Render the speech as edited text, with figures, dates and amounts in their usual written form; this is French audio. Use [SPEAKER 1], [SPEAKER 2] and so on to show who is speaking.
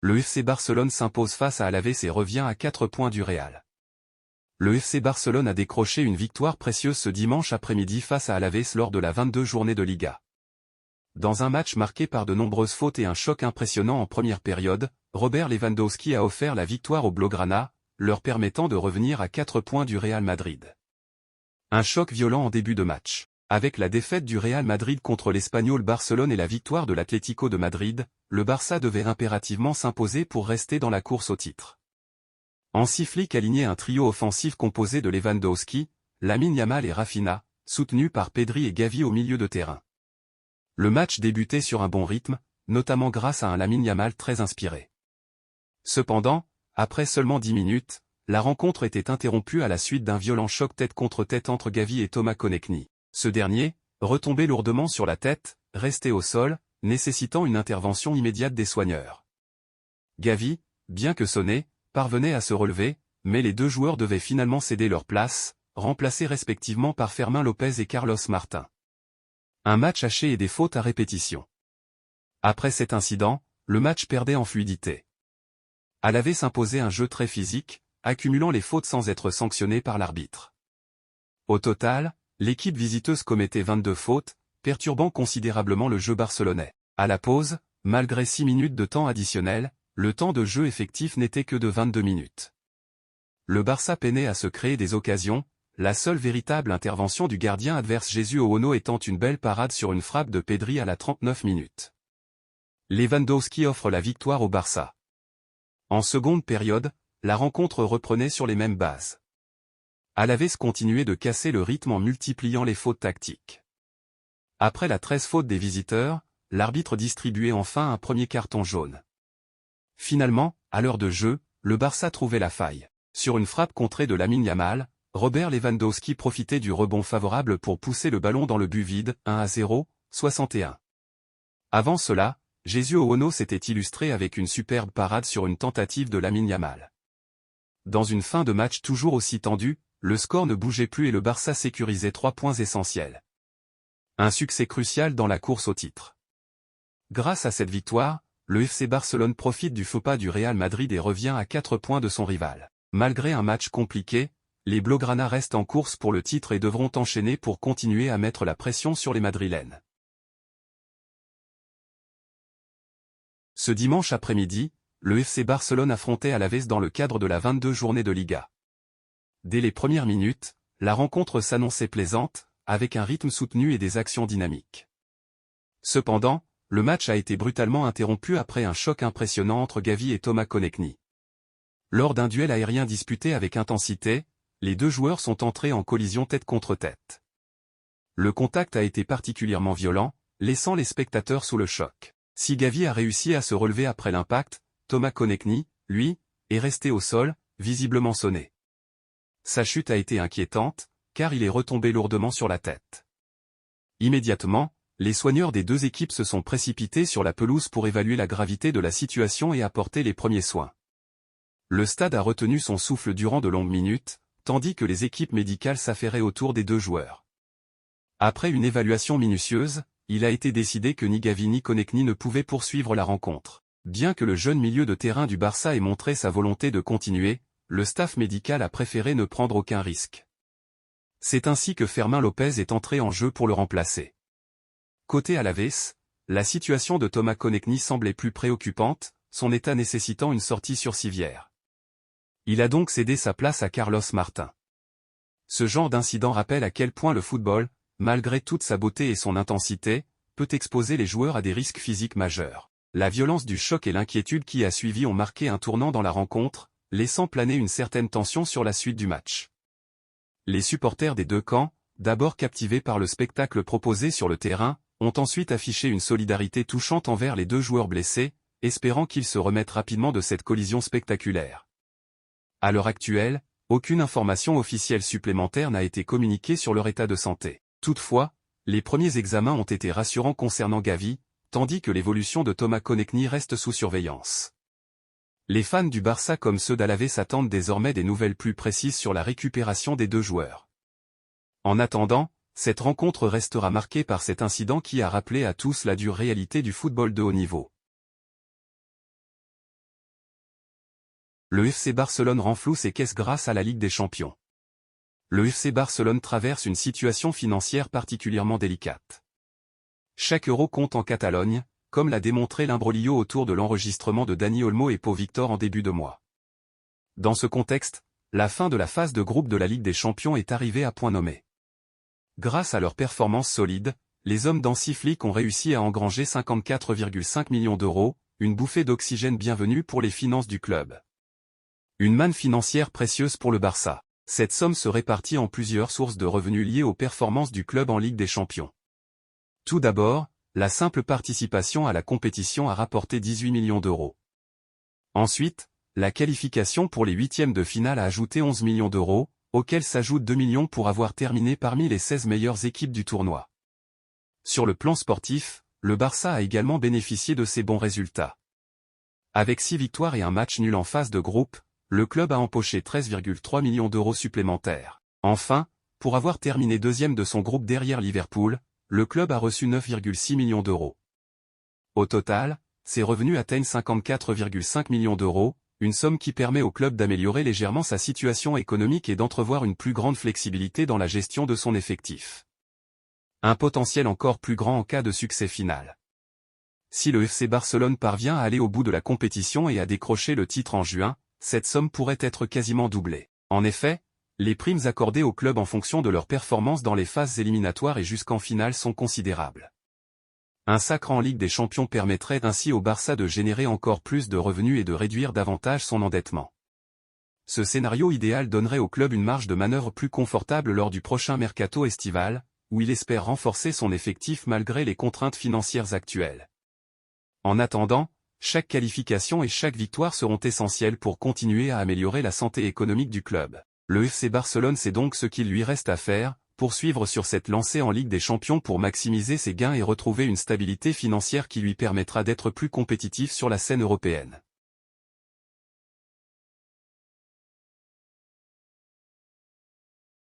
[SPEAKER 1] le FC Barcelone s'impose face à Alavés et revient à 4 points du Real. Le FC Barcelone a décroché une victoire précieuse ce dimanche après-midi face à Alavés lors de la 22e journée de Liga. Dans un match marqué par de nombreuses fautes et un choc impressionnant en première période, Robert Lewandowski a offert la victoire aux Blaugrana, leur permettant de revenir à 4 points du Real Madrid. Un choc violent en début de match. Avec la défaite du Real Madrid contre l'Espagnol Barcelone et la victoire de l'Atlético de Madrid, le Barça devait impérativement s'imposer pour rester dans la course au titre. Hansi Flick alignait un trio offensif composé de Lewandowski, Lamine Yamal et Rafinha, soutenu par Pedri et Gavi au milieu de terrain. Le match débutait sur un bon rythme, notamment grâce à un Lamine Yamal très inspiré. Cependant, après seulement 10 minutes, la rencontre était interrompue à la suite d'un violent choc tête contre tête entre Gavi et Thomas Konechny. Ce dernier, retombé lourdement sur la tête, restait au sol, nécessitant une intervention immédiate des soigneurs. Gavi, bien que sonné, parvenait à se relever, mais les deux joueurs devaient finalement céder leur place, remplacés respectivement par Fermín López et Carlos Martin. Un match haché et des fautes à répétition. Après cet incident, le match perdait en fluidité. Alavés s'imposait un jeu très physique, accumulant les fautes sans être sanctionné par l'arbitre. Au total, l'équipe visiteuse commettait 22 fautes, perturbant considérablement le jeu barcelonais. À la pause, malgré 6 minutes de temps additionnel, le temps de jeu effectif n'était que de 22 minutes. Le Barça peinait à se créer des occasions, la seule véritable intervention du gardien adverse Jesús Ono étant une belle parade sur une frappe de Pedri à la 39 minutes. Lewandowski offre la victoire au Barça. En seconde période, la rencontre reprenait sur les mêmes bases. Alavés continuait de casser le rythme en multipliant les fautes tactiques. Après la 13 fautes des visiteurs, l'arbitre distribuait enfin un premier carton jaune. Finalement, à l'heure de jeu, le Barça trouvait la faille. Sur une frappe contrée de Lamine Yamal, Robert Lewandowski profitait du rebond favorable pour pousser le ballon dans le but vide, 1-0, 61. Avant cela, Jesús Ono s'était illustré avec une superbe parade sur une tentative de Lamine Yamal. Dans une fin de match toujours aussi tendue, le score ne bougeait plus et le Barça sécurisait 3 points essentiels. Un succès crucial dans la course au titre. Grâce à cette victoire, le FC Barcelone profite du faux pas du Real Madrid et revient à 4 points de son rival. Malgré un match compliqué, les Blaugrana restent en course pour le titre et devront enchaîner pour continuer à mettre la pression sur les Madrilènes. Ce dimanche après-midi, le FC Barcelone affrontait Alavés dans le cadre de la 22e journée de Liga. Dès les premières minutes, la rencontre s'annonçait plaisante, avec un rythme soutenu et des actions dynamiques. Cependant, le match a été brutalement interrompu après un choc impressionnant entre Gavi et Thomas Konechny. Lors d'un duel aérien disputé avec intensité, les deux joueurs sont entrés en collision tête contre tête. Le contact a été particulièrement violent, laissant les spectateurs sous le choc. Si Gavi a réussi à se relever après l'impact, Thomas Konechny, lui, est resté au sol, visiblement sonné. Sa chute a été inquiétante, car il est retombé lourdement sur la tête. Immédiatement, les soigneurs des deux équipes se sont précipités sur la pelouse pour évaluer la gravité de la situation et apporter les premiers soins. Le stade a retenu son souffle durant de longues minutes, tandis que les équipes médicales s'affairaient autour des deux joueurs. Après une évaluation minutieuse, il a été décidé que ni Gavi ni Konechny ne pouvaient poursuivre la rencontre. Bien que le jeune milieu de terrain du Barça ait montré sa volonté de continuer, le staff médical a préféré ne prendre aucun risque. C'est ainsi que Fermín López est entré en jeu pour le remplacer. Côté Alavés, la situation de Thomas Konechny semblait plus préoccupante, son état nécessitant une sortie sur civière. Il a donc cédé sa place à Carlos Martin. Ce genre d'incident rappelle à quel point le football, malgré toute sa beauté et son intensité, peut exposer les joueurs à des risques physiques majeurs. La violence du choc et l'inquiétude qui a suivi ont marqué un tournant dans la rencontre, laissant planer une certaine tension sur la suite du match. Les supporters des deux camps, d'abord captivés par le spectacle proposé sur le terrain, ont ensuite affiché une solidarité touchante envers les deux joueurs blessés, espérant qu'ils se remettent rapidement de cette collision spectaculaire. À l'heure actuelle, aucune information officielle supplémentaire n'a été communiquée sur leur état de santé. Toutefois, les premiers examens ont été rassurants concernant Gavi, tandis que l'évolution de Thomas Konechny reste sous surveillance. Les fans du Barça comme ceux d'Alavés s'attendent désormais des nouvelles plus précises sur la récupération des deux joueurs. En attendant, cette rencontre restera marquée par cet incident qui a rappelé à tous la dure réalité du football de haut niveau. Le FC Barcelone renfloue ses caisses grâce à la Ligue des Champions. Le FC Barcelone traverse une situation financière particulièrement délicate. Chaque euro compte en Catalogne, comme l'a démontré l'imbroglio autour de l'enregistrement de Dani Olmo et Pau Victor en début de mois. Dans ce contexte, la fin de la phase de groupe de la Ligue des Champions est arrivée à point nommé. Grâce à leur performance solide, les hommes d'Hansi ont réussi à engranger 54,5 millions d'euros, une bouffée d'oxygène bienvenue pour les finances du club. Une manne financière précieuse pour le Barça. Cette somme se répartit en plusieurs sources de revenus liées aux performances du club en Ligue des Champions. Tout d'abord, la simple participation à la compétition a rapporté 18 millions d'euros. Ensuite, la qualification pour les huitièmes de finale a ajouté 11 millions d'euros, auxquels s'ajoutent 2 millions pour avoir terminé parmi les 16 meilleures équipes du tournoi. Sur le plan sportif, le Barça a également bénéficié de ces bons résultats. Avec 6 victoires et un match nul en phase de groupe, le club a empoché 13,3 millions d'euros supplémentaires. Enfin, pour avoir terminé deuxième de son groupe derrière Liverpool, le club a reçu 9,6 millions d'euros. Au total, ses revenus atteignent 54,5 millions d'euros, une somme qui permet au club d'améliorer légèrement sa situation économique et d'entrevoir une plus grande flexibilité dans la gestion de son effectif. Un potentiel encore plus grand en cas de succès final. Si le FC Barcelone parvient à aller au bout de la compétition et à décrocher le titre en juin, cette somme pourrait être quasiment doublée. En effet, les primes accordées au club en fonction de leur performance dans les phases éliminatoires et jusqu'en finale sont considérables. Un sacre en Ligue des Champions permettrait ainsi au Barça de générer encore plus de revenus et de réduire davantage son endettement. Ce scénario idéal donnerait au club une marge de manœuvre plus confortable lors du prochain mercato estival, où il espère renforcer son effectif malgré les contraintes financières actuelles. En attendant, chaque qualification et chaque victoire seront essentielles pour continuer à améliorer la santé économique du club. Le FC Barcelone sait donc ce qu'il lui reste à faire, poursuivre sur cette lancée en Ligue des Champions pour maximiser ses gains et retrouver une stabilité financière qui lui permettra d'être plus compétitif sur la scène européenne.